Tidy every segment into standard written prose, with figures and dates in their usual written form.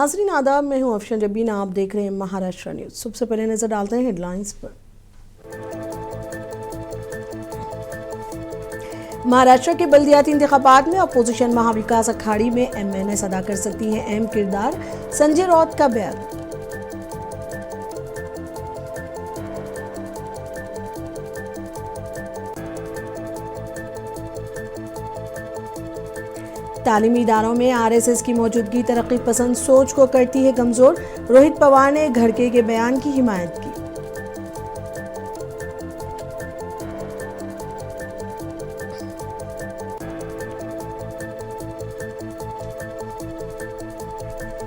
नाजरीन आदाब, मैं हूं अफशन जबीन। आप देख रहे हैं महाराष्ट्र न्यूज। सबसे पहले नजर डालते हैं हेडलाइंस पर। महाराष्ट्र के बल्दियाती इंतखाबात में अपोजिशन महाविकास अखाड़ी में एमएनएस अदा कर सकती है अहम किरदार, संजय राउत का बयान। तालीमी इदारों में आरएसएस की मौजूदगी तरक्की पसंद सोच को करती है कमजोर, रोहित पवार ने घरके के बयान की हिमायत की।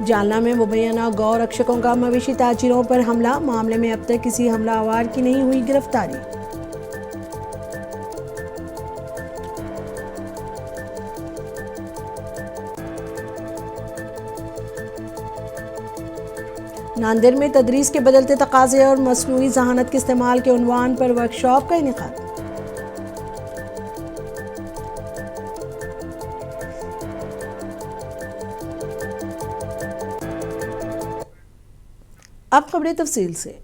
जालना में मुबैना गौ रक्षकों का मवेशी ताजिरों पर हमला, मामले में अब तक किसी हमलावर की नहीं हुई गिरफ्तारी। नांदेड़ में तदरीस के बदलते तकाजे और मसनूई जहानत के इस्तेमाल के उन्वान पर वर्कशॉप का इनेकाद। अब खबरें तफसील से।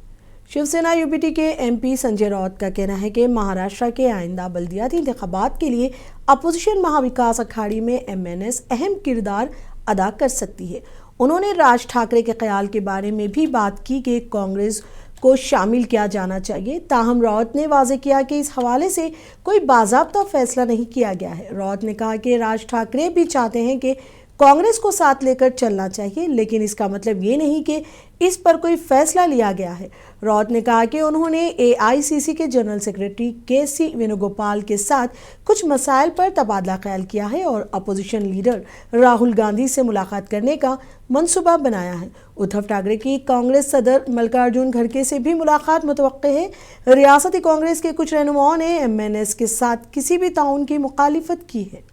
शिवसेना यूपीटी के एमपी संजय राउत का कहना है कि महाराष्ट्र के आइंदा बल्दियाती इंतखाबात के लिए अपोजिशन महाविकास अखाड़ी में एमएनएस अहम किरदार अदा कर सकती है। उन्होंने राज ठाकरे के ख्याल के बारे में भी बात की कि कांग्रेस को शामिल किया जाना चाहिए। ताहम राउत ने वाजे किया कि इस हवाले से कोई बाज़ाब्ता फैसला नहीं किया गया है। राउत ने कहा कि राज ठाकरे भी चाहते हैं कि कांग्रेस को साथ लेकर चलना चाहिए, लेकिन इसका मतलब ये नहीं कि इस पर कोई फैसला लिया गया है। राउत ने कहा कि उन्होंने एआईसीसी के जनरल सेक्रेटरी केसी वेणुगोपाल के साथ कुछ मसाइल पर तबादला ख्याल किया है और अपोजिशन लीडर राहुल गांधी से मुलाकात करने का मंसूबा बनाया है। उद्धव ठाकरे की कांग्रेस सदर मल्लिकार्जुन खड़गे से भी मुलाकात मुतवक्के है। रियासती कांग्रेस के कुछ रहनुमाओं ने एमएनएस के साथ किसी भी ताउन की मुखालिफत की है।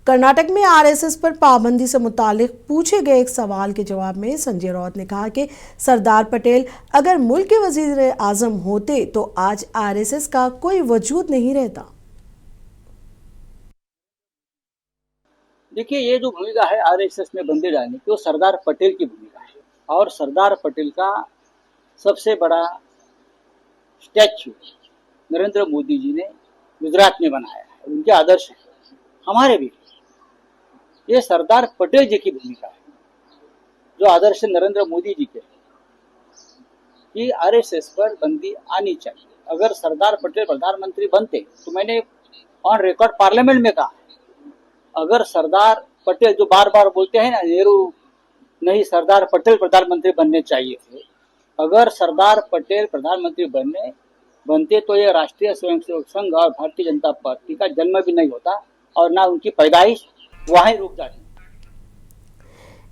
कर्नाटक में आरएसएस पर पाबंदी से मुतालिक पूछे गए एक सवाल के जवाब में संजय राउत ने कहा कि सरदार पटेल अगर मुल्क के वजीर आजम होते तो आज आरएसएस का कोई वजूद नहीं रहता। देखिए, ये जो भूमिका है आरएसएस में बंदी डालने की, वो सरदार पटेल की भूमिका है और सरदार पटेल का सबसे बड़ा स्टैच्यू नरेंद्र मोदी जी ने गुजरात में बनाया है। उनके आदर्श हैं, हमारे भी। ये सरदार पटेल जी की भूमिका है, जो आदर्श नरेंद्र मोदी जी के कि आरएसएस पर बंदी आनी चाहिए। अगर सरदार पटेल प्रधानमंत्री बनते तो मैंने ऑन रिकॉर्ड पार्लियामेंट में कहा, अगर सरदार पटेल जो बार बार बोलते हैं ना, नेहरू नहीं सरदार पटेल प्रधानमंत्री बनने चाहिए थे, अगर सरदार पटेल प्रधानमंत्री बनते तो ये राष्ट्रीय स्वयंसेवक संघ और भारतीय जनता पार्टी का जन्म भी नहीं होता और ना उनकी पैदाइश वहीं रुक जाती।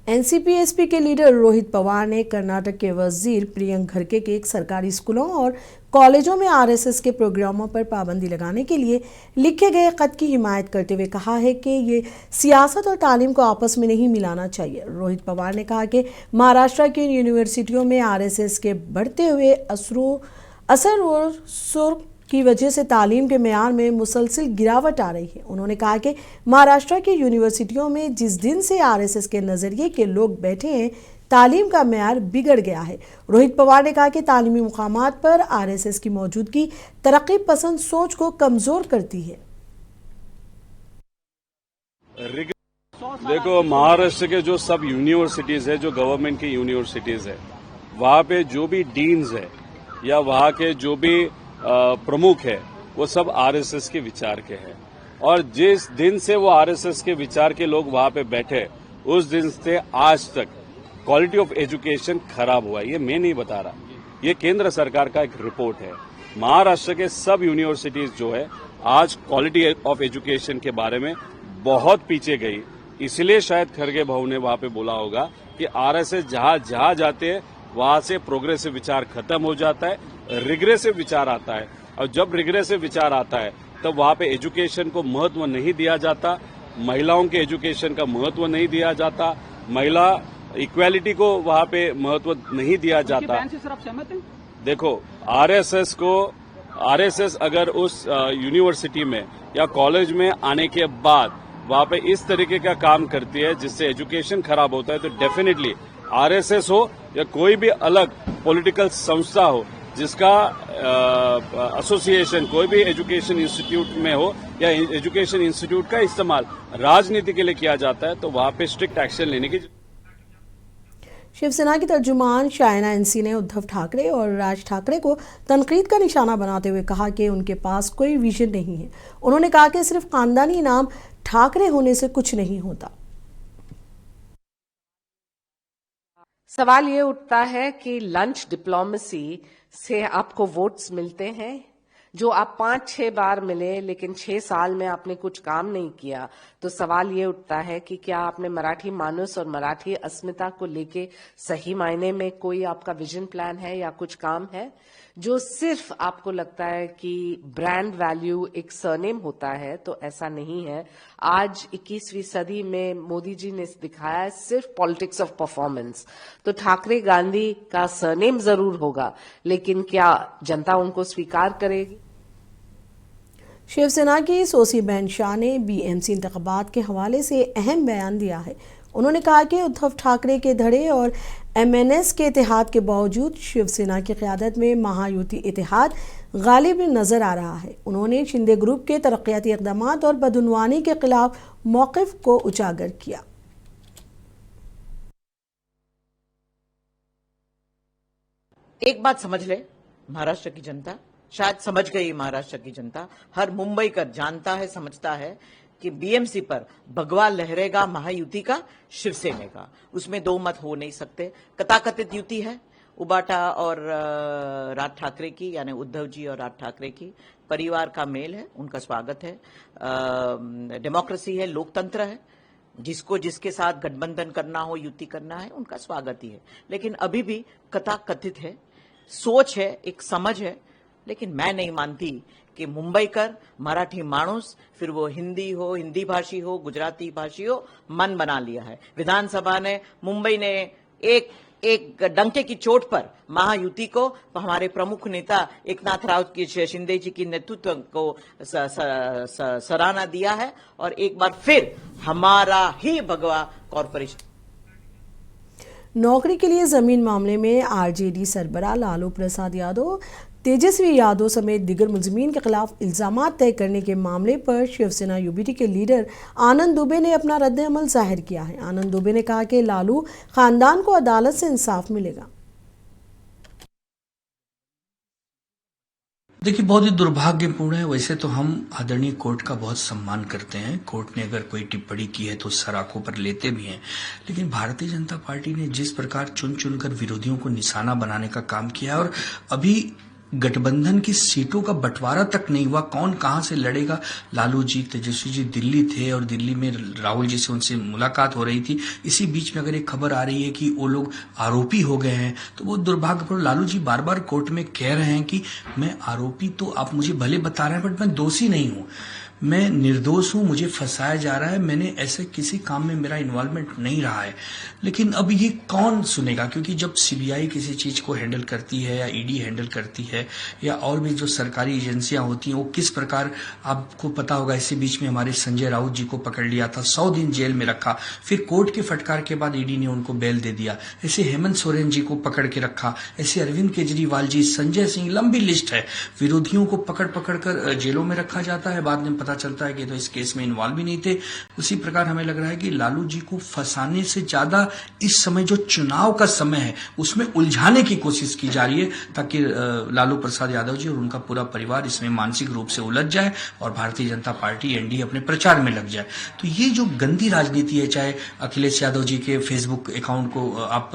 एनसीपी-एसपी के लीडर रोहित पवार ने कर्नाटक के वजीर प्रियंक खड़गे के एक सरकारी स्कूलों और कॉलेजों में आरएसएस के प्रोग्रामों पर पाबंदी लगाने के लिए लिखे गए खत की हिमायत करते हुए कहा है कि ये सियासत और तालीम को आपस में नहीं मिलाना चाहिए। रोहित पवार ने कहा कि महाराष्ट्र की यूनिवर्सिटियों में आरएसएस के बढ़ते हुए असर और सुर की वजह से तालीम के मेयार में मुसलसिल गिरावट आ रही है। उन्होंने कहा कि महाराष्ट्र की यूनिवर्सिटियों में जिस दिन से आरएसएस के नज़रिए के लोग बैठे हैं, तालीम का मेयार बिगड़ गया है। रोहित पवार ने कहा कि तालीमी मुकामात पर आरएसएस की मौजूदगी तरक्की पसंद सोच को कमज़ोर करती है। देखो, महाराष्ट्र के जो सब यूनिवर्सिटीज़ है, जो गवर्नमेंट की यूनिवर्सिटीज़ है, वहाँ पे जो भी डीन्स है या वहाँ के जो भी प्रमुख है, वो सब आरएसएस के विचार के हैं। और जिस दिन से वो आरएसएस के विचार के लोग वहां पे बैठे, उस दिन से आज तक क्वालिटी ऑफ एजुकेशन खराब हुआ है। ये मैं नहीं बता रहा, ये केंद्र सरकार का एक रिपोर्ट है। महाराष्ट्र के सब यूनिवर्सिटीज जो है आज क्वालिटी ऑफ एजुकेशन के बारे में बहुत पीछे गई। इसलिए शायद खड़गे भाऊ ने वहां पे बोला होगा कि आरएसएस जहां जाते हैं वहां से प्रोग्रेसिव विचार खत्म हो जाता है, रिग्रेसिव विचार आता है। और जब रिग्रेसिव विचार आता है तब वहां पे एजुकेशन को महत्व नहीं दिया जाता, महिलाओं के एजुकेशन का महत्व नहीं दिया जाता, महिला इक्वालिटी को वहां पे महत्व नहीं दिया जाता। सर, आप सहमत हैं? देखो, आरएसएस को आरएसएस अगर उस यूनिवर्सिटी में या कॉलेज में आने के बाद वहां पे इस तरीके का काम करती है जिससे एजुकेशन खराब होता है, तो डेफिनेटली आरएसएस हो या कोई भी अलग पॉलिटिकल संस्था हो जिसका एसोसिएशन कोई भी एजुकेशन इंस्टीट्यूट में हो या एजुकेशन इंस्टीट्यूट का इस्तेमाल राजनीति के लिए किया जाता है, तो वहां पे स्ट्रिक्ट एक्शन लेने की। शिवसेना की तर्जुमान शायना एनसी ने उद्धव ठाकरे और राज ठाकरे को तनकीद का निशाना बनाते हुए कहा कि उनके पास कोई विजन नहीं है। उन्होंने कहा कि सिर्फ खानदानी नाम ठाकरे होने से कुछ नहीं होता। सवाल ये उठता है कि लंच डिप्लोमेसी से आपको वोट्स मिलते हैं, जो आप 5-6 बार मिले लेकिन 6 साल में आपने कुछ काम नहीं किया, तो सवाल ये उठता है कि क्या आपने मराठी मानुस और मराठी अस्मिता को लेके सही मायने में कोई आपका विजन प्लान है या कुछ काम है, जो सिर्फ आपको लगता है कि ब्रांड वैल्यू एक सरनेम होता है, तो ऐसा नहीं है। आज 21वीं सदी में मोदी जी ने दिखाया है सिर्फ पॉलिटिक्स ऑफ परफॉर्मेंस। तो ठाकरे गांधी का सरनेम जरूर होगा, लेकिन क्या जनता उनको स्वीकार करेगी? शिवसेना की सोसी बहन शाह ने बीएमसी इंतखाबात के हवाले से अहम बयान दिया है। उन्होंने कहा कि उद्धव ठाकरे के धड़े और एमएनएस के इतिहाद के बावजूद शिवसेना की क़यादत में महायुति इतिहाद गालिब नजर आ रहा है। उन्होंने शिंदे ग्रुप के तरक्याती इक़दामात और बदउनवानी के खिलाफ मौक़िफ़ को उजागर किया। एक बात समझ ले महाराष्ट्र की जनता, शायद समझ गई महाराष्ट्र की जनता, हर मुंबई का जानता है, समझता है कि बीएमसी पर भगवा लहरेगा महायुति का, शिवसेना का, उसमें दो मत हो नहीं सकते। कथाकथित युति है उबाटा और राज ठाकरे की, यानी उद्धव जी और राज ठाकरे की, परिवार का मेल है, उनका स्वागत है। डेमोक्रेसी है, लोकतंत्र है, जिसको जिसके साथ गठबंधन करना हो, युति करना है, उनका स्वागत ही है। लेकिन अभी भी कथाकथित है, सोच है, एक समझ है, लेकिन मैं नहीं मानती कि मुंबईकर मराठी मानुस, फिर वो हिंदी हो, हिंदी भाषी हो, गुजराती भाषी हो, मन बना लिया है। विधानसभा ने, मुंबई ने एक डंके की चोट पर महायुति को, हमारे प्रमुख नेता एकनाथ राव की, शिंदे जी की नेतृत्व को सराहना दिया है, और एक बार फिर हमारा ही भगवा कॉरपोरेशन। नौकरी के लिए जमीन मामले में आरजेडी सरबराह लालू प्रसाद यादव, तेजस्वी यादव समेत दिगर मुलजमीन के खिलाफ इल्जामात तय करने के मामले पर शिवसेना यूबीटी के लीडर आनंद दुबे ने अपना रद्द-ए-अमल जाहिर किया है। आनंद दुबे ने कहा कि लालू खानदान को अदालत से इंसाफ मिलेगा। देखिए, बहुत ही दुर्भाग्यपूर्ण है। वैसे तो हम आदरणीय कोर्ट का बहुत सम्मान करते हैं, कोर्ट ने अगर कोई टिप्पणी की है तो सर आंखों पर लेते भी हैं, लेकिन भारतीय जनता पार्टी ने जिस प्रकार चुन चुनकर विरोधियों को निशाना बनाने का काम किया है, और अभी गठबंधन की सीटों का बंटवारा तक नहीं हुआ, कौन कहां से लड़ेगा। लालू जी, तेजस्वी जी दिल्ली थे और दिल्ली में राहुल जी से उनसे मुलाकात हो रही थी। इसी बीच में अगर एक खबर आ रही है कि वो लोग आरोपी हो गए हैं, तो वो दुर्भाग्यपूर्ण। लालू जी बार बार कोर्ट में कह रहे हैं कि मैं आरोपी तो आप मुझे भले बता रहे हैं, बट मैं दोषी नहीं हूं, मैं निर्दोष हूं, मुझे फंसाया जा रहा है, मैंने ऐसे किसी काम में मेरा इन्वॉल्वमेंट नहीं रहा है। लेकिन अब ये कौन सुनेगा, क्योंकि जब सीबीआई किसी चीज को हैंडल करती है या ईडी हैंडल करती है या और भी जो सरकारी एजेंसियां होती हैं, वो किस प्रकार, आपको पता होगा इसी बीच में हमारे संजय राउत जी को पकड़ लिया था, 100 दिन जेल में रखा, फिर कोर्ट के फटकार के बाद ईडी ने उनको बेल दे दिया। ऐसे हेमंत सोरेन जी को पकड़ के रखा, ऐसे अरविंद केजरीवाल जी, संजय सिंह, लंबी लिस्ट है। विरोधियों को पकड़ पकड़ कर जेलों में रखा जाता है, बाद में पता चलता है कि तो इस केस में इन्वॉल्व भी नहीं थे। उसी प्रकार हमें लग रहा है कि लालू जी को फंसाने से ज्यादा इस समय जो चुनाव का समय है उसमें उलझाने की कोशिश की जा रही है, ताकि लालू प्रसाद यादव जी और उनका पूरा परिवार इसमें मानसिक रूप से उलझ जाए और भारतीय जनता पार्टी एनडीए अपने प्रचार में लग जाए। तो ये जो गंदी राजनीति है, चाहे अखिलेश यादव जी के फेसबुक अकाउंट को आप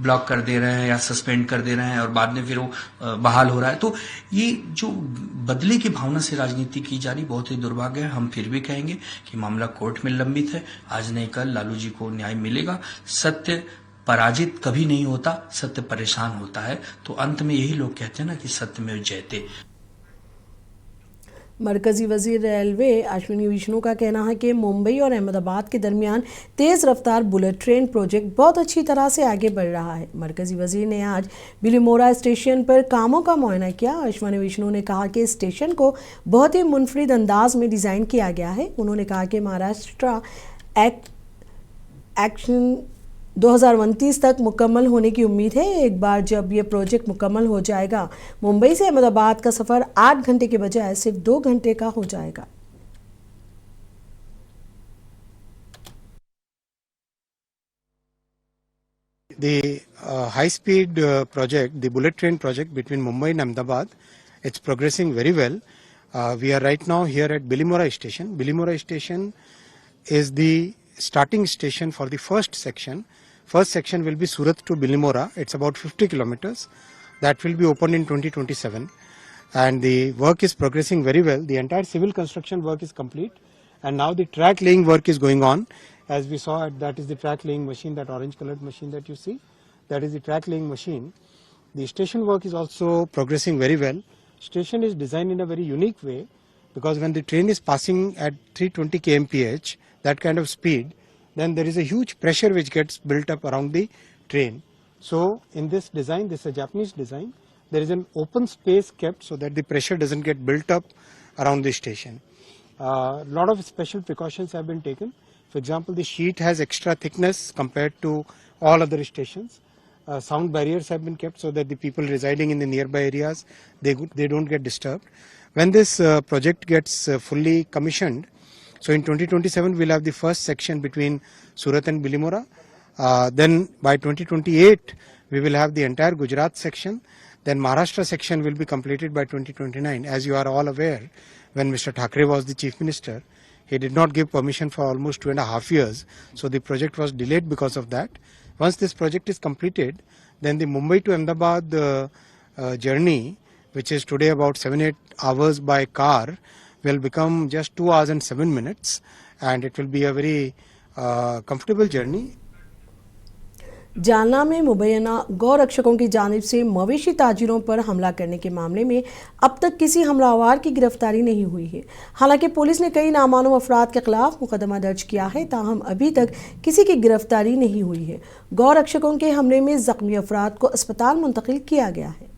ब्लॉक कर दे रहे हैं या सस्पेंड कर दे रहे हैं और बाद में फिर वो बहाल हो रहा है, तो ये जो बदले की भावना से राजनीति की जा रही, बहुत ही दुर्भाग्य है। हम फिर भी कहेंगे कि मामला कोर्ट में लंबित है, आज नहीं कल लालू जी को न्याय मिलेगा। सत्य पराजित कभी नहीं होता, सत्य परेशान होता है। तो अंत में यही लोग कहते हैं ना कि सत्य में जयते। मरकजी वजीर रेलवे अश्विनी वैष्णव का कहना है कि मुंबई और अहमदाबाद के दरमियान तेज़ रफ्तार बुलेट ट्रेन प्रोजेक्ट बहुत अच्छी तरह से आगे बढ़ रहा है। मरकजी वजीर ने आज बिलीमोरा स्टेशन पर कामों का मुआयना किया। अश्विनी वैष्णव ने कहा कि स्टेशन को बहुत ही मुनफरिद अंदाज में डिज़ाइन किया गया है। उन्होंने कहा कि महाराष्ट्र एक्शन 2029 तक मुकम्मल होने की उम्मीद है। एक बार जब ये प्रोजेक्ट मुकम्मल हो जाएगा, मुंबई से अहमदाबाद का सफ़र 8 घंटे के बजाय सिर्फ 2 घंटे का हो जाएगा। The high-speed project, the bullet train project between Mumbai and Ahmedabad, it's progressing very well. We are right now here at Bilimora station. Bilimora station is the starting station for the first section. First section will be Surat to Bilimora. It's about 50 kilometers. That will be opened in 2027. And the work is progressing very well. The entire civil construction work is complete. And now the track laying work is going on. As we saw, that is the track laying machine, that orange colored machine that you see. That is the track laying machine. The station work is also progressing very well. Station is designed in a very unique way, because when the train is passing at 320 kmph, that kind of speed, then there is a huge pressure which gets built up around the train. So in this design, this is a Japanese design, there is an open space kept so that the pressure doesn't get built up around the station. A lot of special precautions have been taken. For example, the sheet has extra thickness compared to all other stations. Sound barriers have been kept so that the people residing in the nearby areas, they don't get disturbed. When this project gets fully commissioned, so in 2027 we'll have the first section between Surat and Bilimora. Then by 2028 we will have the entire Gujarat section. Then Maharashtra section will be completed by 2029. As you are all aware, when Mr. Thackeray was the Chief Minister, he did not give permission for almost 2.5 years. So the project was delayed because of that. Once this project is completed, then the Mumbai to Ahmedabad journey, which is today about 7-8 hours by car, will become just 2 hours and 7 minutes, and it will be a very comfortable journey. Jalna में मुबैना गौरक्षकों की जानिब से मवेशी ताजिरों पर हमला करने के मामले में अब तक किसी हमलावर की गिरफ्तारी नहीं हुई है। हालांकि पुलिस ने कई नामालूम अफराद के खिलाफ मुकदमा दर्ज किया है, ताहम अभी तक किसी की गिरफ्तारी नहीं हुई है। गौरक्षकों के हमले में जख्मी अफराद को अस्पताल मुंतकिल किया गया है।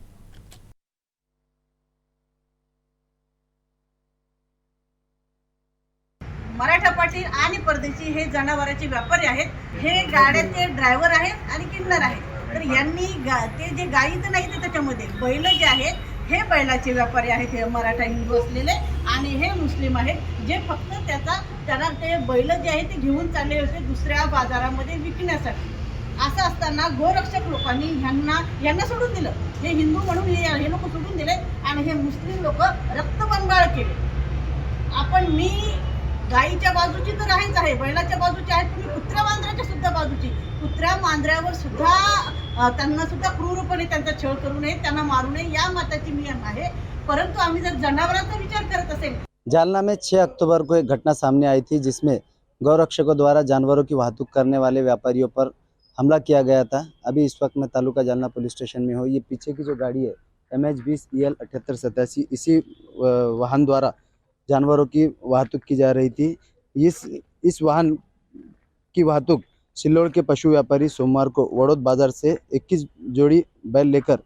मराठा पाटील आणि परदेशी हे जनावरांचे व्यापारी आहेत, हे गाड्याचे ड्रायव्हर आहेत आणि किन्नर आहेत. तर यांनी ते जे गाई तर नाही, ते त्याच्यामध्ये बैल जे आहेत हे बैलाचे व्यापारी आहेत, हे मराठा हिंदू असलेले, आणि हे मुस्लिम आहेत जे फक्त त्यांना ते बैल जे आहेत ते घेऊन चालले होते दुसऱ्या बाजारामध्ये विकण्यासाठी. असं असताना गोरक्षक लोकांनी यांना सोडून दिलं. हे हिंदू म्हणून हे लोक सोडून दिले आणि हे मुस्लिम लोक रक्तबंबाळ केले. मी गाईच्या बाजूची तर आहेच आहे, बैलाच्या बाजूची आहे, तुम्ही कुत्र्या मांजराच्या सुद्धा बाजूची. कुत्र्या मांजरावर सुद्धा त्यांना सुद्धा क्रूरपणे त्यांचा छळ करू नये, त्यांना मारू नये, या मताची मी आहे. परंतु आम्ही जर जनावरांचा विचार करत असेल. जालना में 6 अक्टूबर को एक घटना सामने आई थी, जिसमें गौरक्षकों द्वारा जानवरों की वाहतूक करने वाले व्यापारियों पर हमला किया गया था। अभी इस वक्त मैं तालुका जालना पुलिस स्टेशन में हूँ। ये पीछे की जो गाड़ी है MH20 EL 7887, इसी वाहन द्वारा जानवरों की वाहतूक की जा रही थी। इस वाहन की वाहतूक सिल्लोड के पशु व्यापारी सोमवार को वड़ौद बाजार से 21 जोड़ी बैल लेकर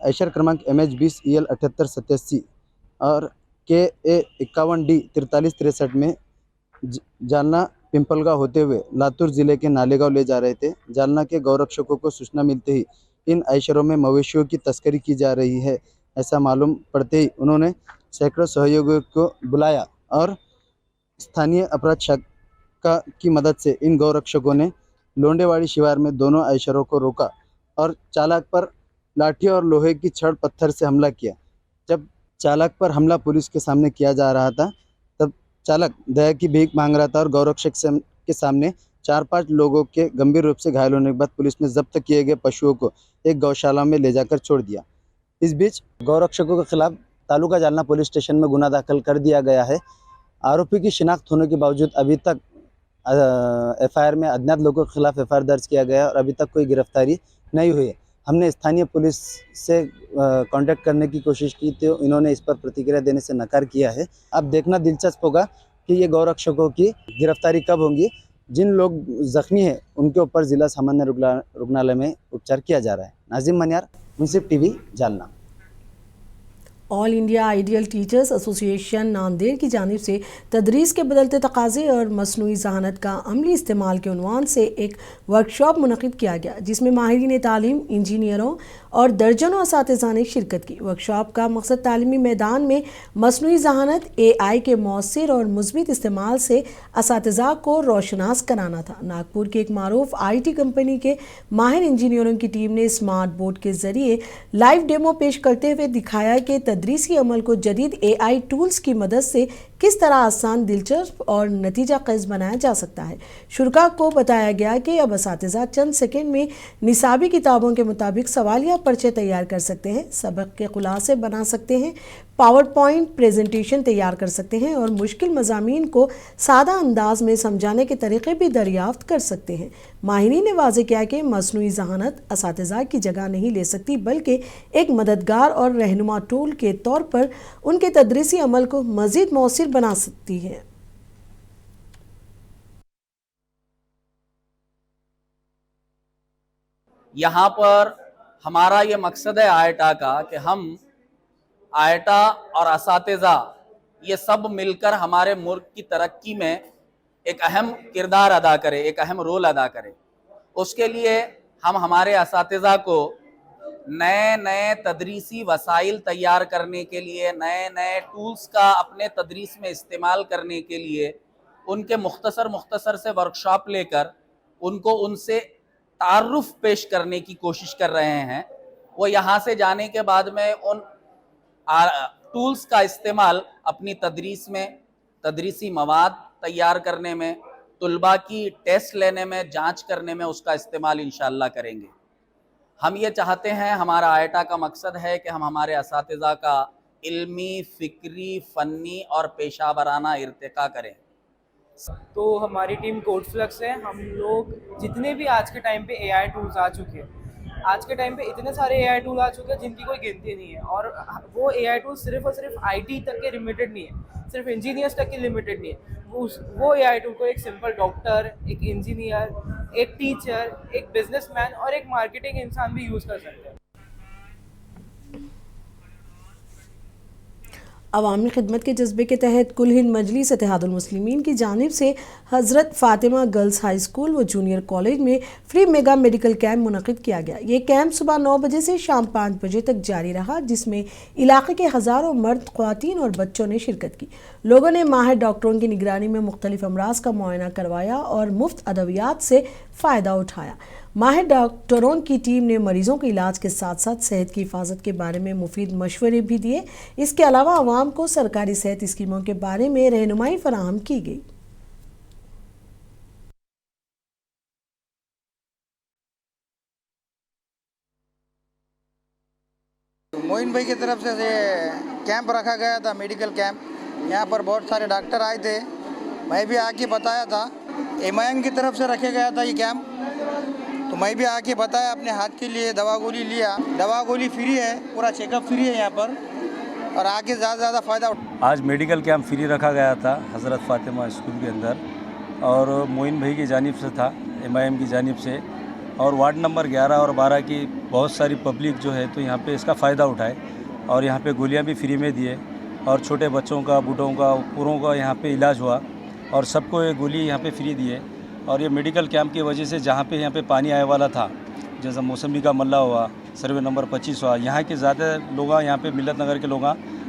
ऐशर क्रमांक MH20 EL 7887 और KA 51D 4363 में जालना पिंपलगांव होते हुए लातूर जिले के नालेगांव ले जा रहे थे। जालना के गौरक्षकों को सूचना मिलते ही इन ऐशरों में मवेशियों की तस्करी की जा रही है ऐसा मालूम पड़ते ही उन्होंने सैकड़ों सहयोगियों को बुलाया और स्थानीय अपराध शाखा की मदद से इन गौरक्षकों ने लोंडेवाड़ी शिवार में दोनों ऐशरों को रोका और चालक पर लाठी और लोहे की छड़ पत्थर से हमला किया। जब चालक पर हमला पुलिस के सामने किया जा रहा था, तब चालक दया की भीख मांग रहा था और गौरक्षक के सामने 4-5 लोगों के गंभीर रूप से घायल होने के बाद पुलिस ने जब्त किए गए पशुओं को एक गौशाला में ले जाकर छोड़ दिया। इस बीच गौरक्षकों के खिलाफ तालुका जालना पुलिस स्टेशन में गुना दाखिल कर दिया गया है। आरोपी की शिनाख्त होने के बावजूद अभी तक FIR में अज्ञात लोगों के खिलाफ FIR दर्ज किया गया और अभी तक कोई गिरफ्तारी नहीं हुई है। हमने स्थानीय पुलिस से कांटेक्ट करने की कोशिश की तो इन्होंने इस पर प्रतिक्रिया देने से नकार किया है। अब देखना दिलचस्प होगा कि ये गौरक्षकों की गिरफ्तारी कब होंगी। जिन लोग जख्मी हैं उनके ऊपर जिला सामान्य रुग्णालय में उपचार किया जा रहा है। Nazim Maniyar, Munsif TV, Jalna. All India Ideal Teachers Association Nanded की जानिब से तदरीस के बदलते तकाज़े और मसनूई ज़हानत का अमली इस्तेमाल के उन्वान से एक वर्कशॉप मुनक़िद किया गया, जिसमें माहिरीन तालीम, इंजीनियरों और दर्जनों असातिज़ा ने शिरकत की। वर्कशॉप का मकसद तालीमी मैदान में मसनूई ज़हानत, AI के मौसर और मुस्बित इस्तेमाल से असातिज़ा को रोशनास कराना था। नागपुर की एक मारूफ IT कंपनी के माहिर इंजीनियरों की टीम ने स्मार्ट बोर्ड के ज़रिए लाइव डेमो पेश करते हुए दिखाया कि तदरीसी अमल को जदीद AI टूल्स की मदद से किस तरह आसान, दिलचस्प और नतीजा खेज़ बनाया जा सकता है। शुरा को बताया गया कि अब असातिज़ा चंद सेकंड में निसाबी किताबों के मुताबिक सवालिया पर्चे तैयार कर सकते हैं, सबक के खुलासे बना सकते हैं, पावर पॉइंट प्रेजेंटेशन तैयार कर सकते हैं और मुश्किल मज़ामीन को सादा अंदाज में समझाने के तरीक़े भी दरियाफ्त कर सकते हैं। माहिरीन ने वाज़े किया कि मसनूई ज़हानत असातिज़ा की जगह नहीं ले सकती, बल्कि एक मददगार और रहनुमा टूल के तौर पर उनके तदरीसी अमल को मज़ीद मौसर बना सकती है। यहाँ पर हमारा ये मकसद है आयटा का कि हम आयटा और असातिज़ा ये सब मिलकर हमारे मुल्क की तरक्की में एक अहम किरदार अदा करें, एक अहम रोल अदा करें। उसके लिए हम हमारे असातिज़ा को नए नए तदरीसी वसाइल तैयार करने के लिए, नए नए टूल्स का अपने तदरीस में इस्तेमाल करने के लिए उनके मुख्तसर से वर्कशॉप लेकर उनको उनसे तारुफ पेश करने की कोशिश कर रहे हैं। वो यहाँ से जाने के बाद में उन टूल्स का इस्तेमाल अपनी तदरीस में, तदरीसी मवाद तैयार करने में, तुलबा की टेस्ट लेने में, जांच करने में उसका इस्तेमाल इंशाअल्लाह करेंगे। हम ये चाहते हैं, हमारा आयटा का मकसद है कि हम हमारे असातिज़ा का इल्मी, फ़िक्री, फ़न्नी और पेशा वराना इर्तिका करें। तो हमारी टीम कोडफ्लक्स है। हम लोग जितने भी आज के टाइम पे AI टूल्स आ चुके हैं, आज के टाइम पे इतने सारे AI टूल आ चुके हैं जिनकी कोई गिनती नहीं है। और वो AI टूल सिर्फ और सिर्फ IT तक के लिमिटेड नहीं है, सिर्फ इंजीनियर्स तक के लिमिटेड नहीं है। वो AI टूल को एक सिंपल डॉक्टर, एक इंजीनियर, एक टीचर, एक बिजनेसमैन और एक मार्केटिंग इंसान भी यूज़ कर सकते हैं। अवामी खिदमत के जज्बे के तहत कुल हिंद मजलिस इत्तेहादुल मुस्लिमीन की जानिब से हज़रत फ़ातिमा गर्ल्स हाई स्कूल व जूनियर कॉलेज में फ्री मेगा मेडिकल कैंप मुनक़िद किया गया। ये कैंप सुबह 9 बजे से शाम 5 बजे तक जारी रहा, जिसमें इलाके के हज़ारों मर्द, ख्वातीन और बच्चों ने शिरकत की। लोगों ने माहिर डॉक्टरों की निगरानी में मुख्तलिफ अमराज का मुआयना करवाया और मुफ्त अदवियात से फ़ायदा उठाया। माहिर डॉक्टरों की टीम ने मरीजों के इलाज के साथ साथ सेहत की हिफाजत के बारे में मुफीद मशवरे भी दिए। इसके अलावा आवाम को सरकारी सेहत स्कीमों के बारे में रहनुमाई फराहम की गई। मोइन भाई की तरफ से कैंप रखा गया था, मेडिकल कैंप। यहाँ पर बहुत सारे डॉक्टर आए थे, मैं भी आके बताया था। MIM की तरफ से रखे गया था ये कैंप, तो मैं भी आके बताया, अपने हाथ के लिए दवा गोली लिया। दवा गोली फ्री है, पूरा चेकअप फ्री है यहाँ पर, और आगे ज़्यादा फ़ायदा। आज मेडिकल कैंप फ्री रखा गया था हज़रत फ़ातिमा स्कूल के अंदर, और मोइन भाई की जानिब से था, MIM की जानिब से, और वार्ड नंबर 11 और 12 की बहुत सारी पब्लिक जो है तो यहाँ पे इसका फ़ायदा उठाए, और यहाँ पे गोलियाँ भी फ्री में दिए, और छोटे बच्चों का, बूढ़ों का, पूरों का यहाँ पे इलाज हुआ, और सबको ये गोली यहाँ पे फ्री दिए। और ये मेडिकल कैंप की वजह से जहाँ पे यहाँ पे पानी आए वाला था, जैसा मौसमी का मल्ला हुआ, सर्वे नंबर 25 हुआ, यहाँ के ज़्यादा लोग, यहाँ पे मिलत नगर के लोग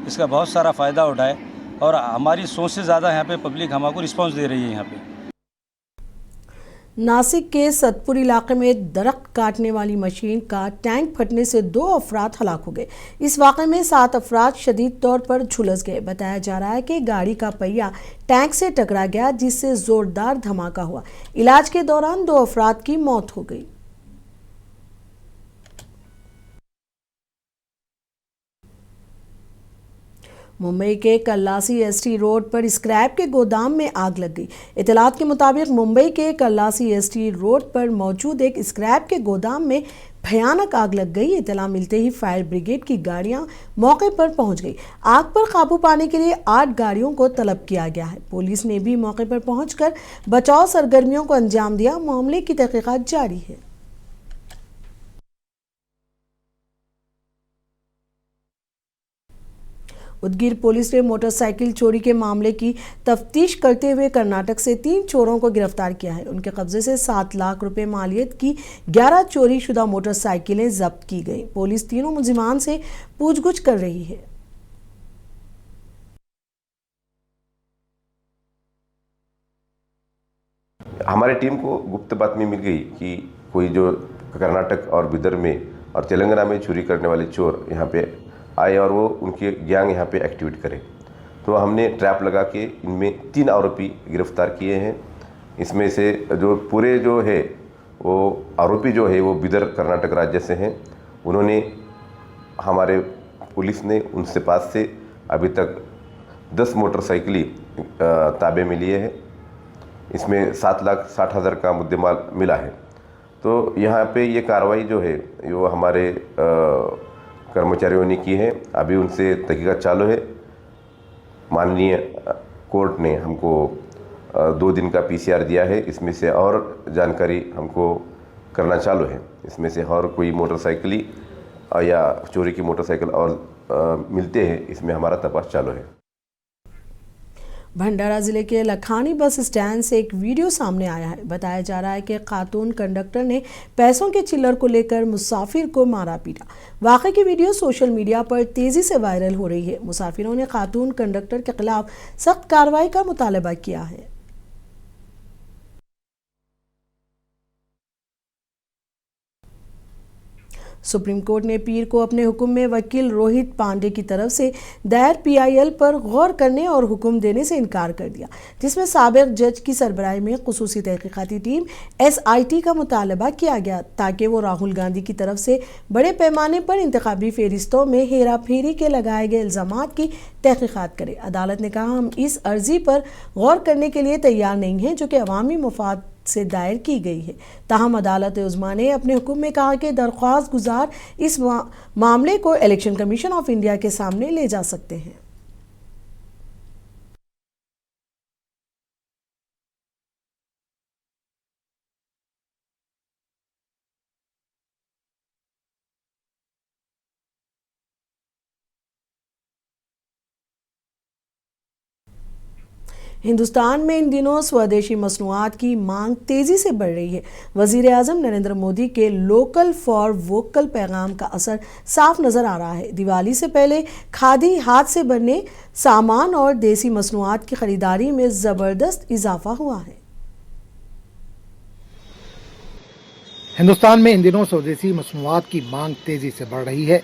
इसका बहुत सारा फ़ायदा उठाए, और हमारी सोच से ज़्यादा यहाँ पे पब्लिक हमको रिस्पांस दे रही है। यहाँ पे नासिक के सतपुर इलाके में दरख्त काटने वाली मशीन का टैंक फटने से 2 अफराद हलाक हो गए। इस वाक़े में 7 अफराद शदीद तौर पर झुलस गए। बताया जा रहा है कि गाड़ी का पहिया टैंक से टकरा गया, जिससे ज़ोरदार धमाका हुआ। इलाज के दौरान 2 अफराद की मौत हो गई। मुंबई के कल्लासी एसटी रोड पर स्क्रैप के गोदाम में आग लग गई। इत्तलात के मुताबिक मुंबई के कल्लासी एसटी रोड पर मौजूद एक स्क्रैप के गोदाम में भयानक आग लग गई। इत्तला मिलते ही फायर ब्रिगेड की गाड़ियां मौके पर पहुंच गई। आग पर काबू पाने के लिए 8 गाड़ियों को तलब किया गया है। पुलिस ने भी मौके पर पहुंचकर बचाव सरगर्मियों को अंजाम दिया। मामले की तहकीकात जारी है। उदगीर पुलिस ने मोटरसाइकिल चोरी के मामले की तफ्तीश करते हुए कर्नाटक से 3 चोरों को गिरफ्तार किया है। उनके कब्जे से 7 लाख रुपए मालियत की 11 चोरी शुदा मोटरसाइकिलें जब्त की गई। पुलिस तीनों मुलजिमान से पूछगछ कर रही है। हमारी टीम को गुप्त बातमी मिल गई कि कोई जो कर्नाटक और बिदर में और तेलंगाना में चोरी करने वाले चोर यहाँ पे आए और वो उनके गैंग यहाँ पे एक्टिवेट करें। तो हमने ट्रैप लगा के इनमें 3 आरोपी गिरफ्तार किए हैं। इसमें से जो पूरे जो है वो आरोपी जो है वो बिदर कर्नाटक राज्य से हैं। उन्होंने हमारे पुलिस ने उनसे पास से अभी तक 10 मोटरसाइकिल ताबे में लिए हैं। इसमें 7,60,000 का मुद्देमाल मिला है। तो यहाँ पे ये कार्रवाई जो है वो हमारे कर्मचारियों ने की है। अभी उनसे तहकीकात चालू है। माननीय कोर्ट ने हमको 2 दिन का PCR दिया है। इसमें से और जानकारी हमको करना चालू है। इसमें से और कोई मोटरसाइकिल या चोरी की मोटरसाइकिल और मिलते हैं, इसमें हमारा तपास चालू है। भंडारा जिले के लखानी बस स्टैंड से एक वीडियो सामने आया है। बताया जा रहा है कि खातून कंडक्टर ने पैसों के चिल्लर को लेकर मुसाफिर को मारा पीटा। वाक़े की वीडियो सोशल मीडिया पर तेजी से वायरल हो रही है। मुसाफिरों ने खातून कंडक्टर के खिलाफ सख्त कार्रवाई का मुतालबा किया है। सुप्रीम कोर्ट ने पीर को अपने हुक्म में वकील रोहित पांडे की तरफ से दायर PIL पर गौर करने और हुक्म देने से इनकार कर दिया, जिसमें साबिक जज की सरबराही में खुसूसी तहकीकाती टीम SIT का मुतालबा किया गया ताकि वो राहुल गांधी की तरफ से बड़े पैमाने पर इंतखाबी फहरिस्तों में हेरा फेरी के लगाए गए इल्ज़ामात की तहकीकात करे। अदालत ने कहा, हम इस अर्जी पर गौर करने के लिए तैयार नहीं हैं जो कि अवामी मफाद से दायर की गई है। ताहम अदालत उज़्मा ने अपने हुक्म में कहा कि दरख्वास्त गुजार इस मामले को इलेक्शन कमीशन ऑफ इंडिया के सामने ले जा सकते हैं। हिंदुस्तान में इन दिनों स्वदेशी मसनूआत की मांग तेजी से बढ़ रही है। वज़ीर आज़म नरेंद्र मोदी के लोकल फॉर वोकल पैगाम का असर साफ नज़र आ रहा है। दिवाली से पहले खादी, हाथ से बने सामान और देसी मसनूआत की खरीदारी में ज़बरदस्त इजाफा हुआ है। हिंदुस्तान में इन दिनों स्वदेशी मसनूआत की मांग तेजी से बढ़ रही है।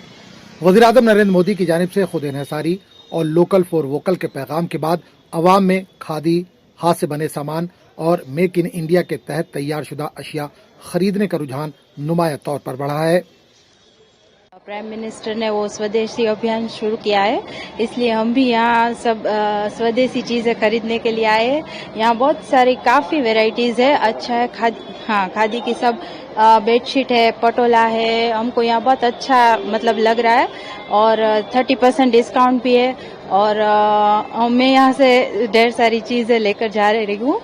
वज़ीर आज़म नरेंद्र मोदी की जानिब से खुद इन्हिसारी और लोकल फॉर वोकल के पैगाम के बाद अवाम में खादी, हाथ से बने सामान और मेक इन इंडिया के तहत तैयार शुदा अशिया खरीदने का रुझान नुमाया तौर पर बढ़ा है। प्राइम मिनिस्टर ने वो स्वदेशी अभियान शुरू किया है, इसलिए हम भी यहाँ सब स्वदेशी चीज़ें खरीदने के लिए आए हैं। यहाँ बहुत सारी काफ़ी वेराइटीज़ है। अच्छा है, खादी की सब बेडशीट है, पटोला है। हमको यहाँ बहुत अच्छा मतलब लग रहा है और 30% डिस्काउंट भी है। और मैं यहाँ से ढेर सारी चीज़ें लेकर जा रही हूँ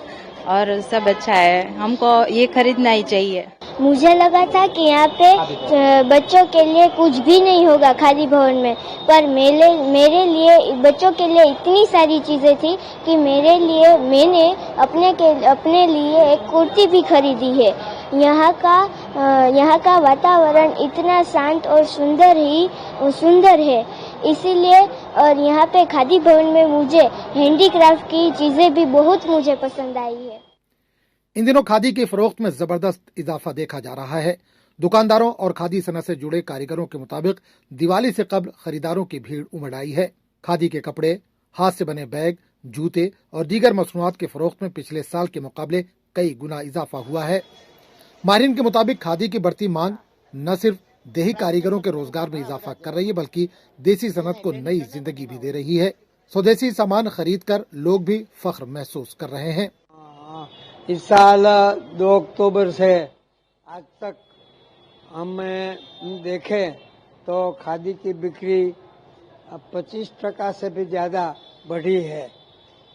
और सब अच्छा है। हमको ये खरीदना ही चाहिए। मुझे लगा था कि यहाँ पे बच्चों के लिए कुछ भी नहीं होगा खादी भवन में, पर मेरे लिए बच्चों के लिए इतनी सारी चीज़ें थी कि मैंने अपने लिए एक कुर्ती भी खरीदी है। यहाँ का वातावरण इतना शांत और सुंदर है, इसीलिए। और यहाँ पे खादी भवन में मुझे हैंडीक्राफ्ट की चीज़ें भी बहुत मुझे पसंद आई है। इन दिनों खादी की फरोख्त में जबरदस्त इजाफा देखा जा रहा है। दुकानदारों और खादी सनत से जुड़े कारीगरों के मुताबिक दिवाली से कबल खरीदारों की भीड़ उमड़ आई है। खादी के कपड़े, हाथ से बने बैग, जूते और दीगर मसनूआत के फरोख्त में पिछले साल के मुकाबले कई गुना इजाफा हुआ है। माहिरीन के मुताबिक खादी की बढ़ती मांग न सिर्फ देही कारीगरों के रोजगार में इजाफा कर रही है, बल्कि देसी सनत को नई जिंदगी भी दे रही है। स्वदेशी सामान खरीद कर लोग भी फख्र महसूस कर रहे हैं। इस साल 2 अक्टूबर से आज तक हमें देखें तो खादी की बिक्री 25% से भी ज्यादा बढ़ी है।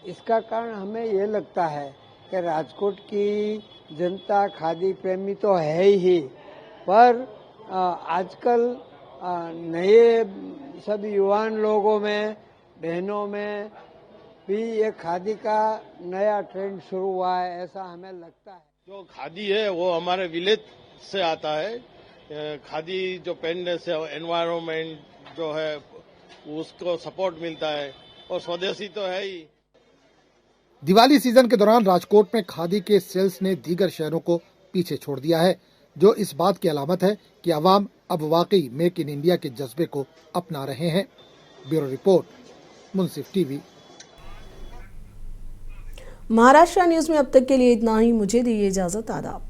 इसका कारण हमें ये लगता है कि राजकोट की जनता खादी प्रेमी तो है ही, पर आजकल नए सब युवान लोगों में, बहनों में भी ये खादी का नया ट्रेंड शुरू हुआ है, ऐसा हमें लगता है। जो खादी है वो हमारे विलेज से आता है। खादी जो पहनने से एनवायरनमेंट जो है उसको सपोर्ट मिलता है और स्वदेशी तो है ही। दिवाली सीजन के दौरान राजकोट में खादी के सेल्स ने दीगर शहरों को पीछे छोड़ दिया है, जो इस बात की अलामत है कि अवाम अब वाकई मेक इन इंडिया के जज्बे को अपना रहे हैं। ब्यूरो रिपोर्ट, मुंसिफ टीवी। महाराष्ट्र न्यूज में अब तक के लिए इतना ही। मुझे दीजिए इजाजत। आदाब।